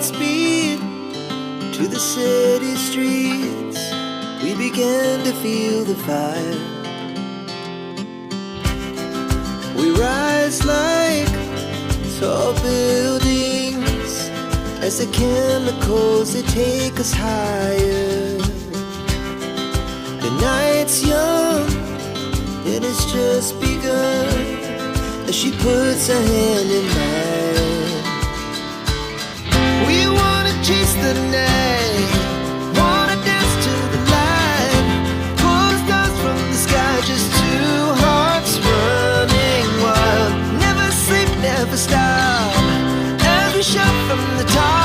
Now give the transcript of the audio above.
Godspeed to the city streets. We began to feel the fire. We rise like tall buildings as the chemicals, they take us higher. The night's young, it has just begun, as she puts her hand in mine. We wanna chase the night, wanna dance to the light, pull the stars from the sky, just two hearts running wild. Never sleep, never stop, as we shout from the top.